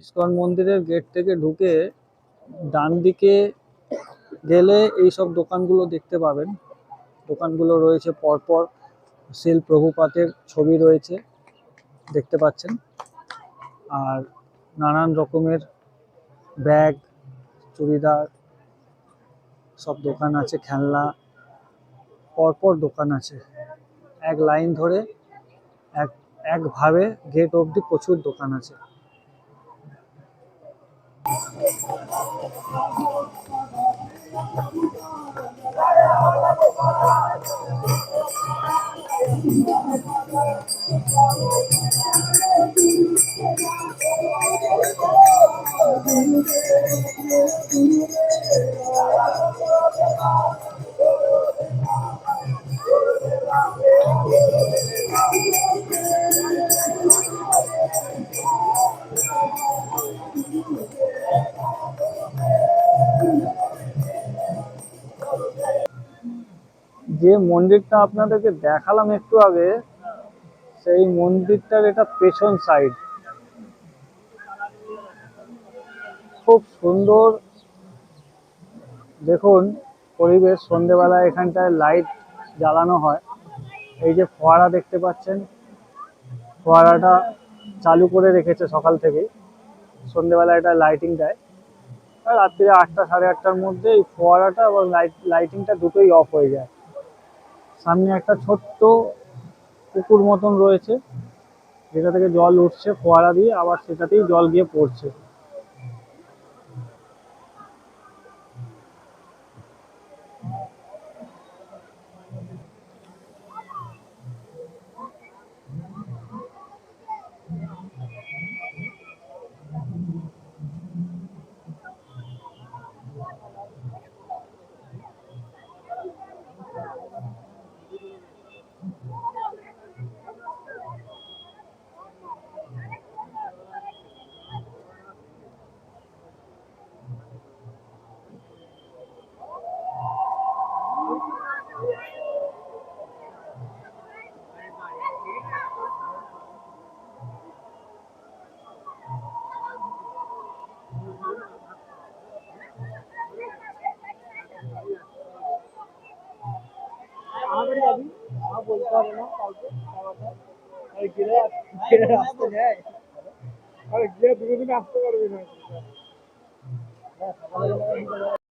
ISKCON মন্দিরের gate থেকে ঢুকে ডান দিকে গেলে এই সব দোকানগুলো দেখতে পাবেন। দোকানগুলো রয়েছে পরপর, শিল প্রভুপাতের ছবি রয়েছে দেখতে পাচ্ছেন, আর নানান রকমের ব্যাগ, চুড়িদার সব দোকান আছে, খেলনা, পরপর দোকান আছে। এক লাইন ধরে একভাবে গেট অবধি প্রচুর দোকান আছে। যে মন্দিরটা আপনাদেরকে দেখালাম একটু আগে, সেই মন্দিরটার এটা পেছন সাইড। খুব সুন্দর দেখুন পরিবেশ। সন্ধেবেলা এখানটায় লাইট জ্বালানো হয়। এই যে ফোয়ারা দেখতে পাচ্ছেন, ফোয়ারাটা চালু করে রেখেছে সকাল থেকেই। সন্ধেবেলা এটা লাইটিং দেয়, আর রাত্রিরে 8টা সাড়ে 8টার মধ্যে এই ফোয়ারাটা এবং লাইটিংটা দুটোই অফ হয়ে যায়। সামনে একটা ছোট্ট পুকুর মতন রয়েছে, যেটা থেকে জল উঠছে ফোয়ারা দিয়ে, আবার সেটাতেই জল গিয়ে পড়ছে। বলতে হবে না কাউকে, আসতে যায় আর গিয়ে দুদিন আসতে পারবি না।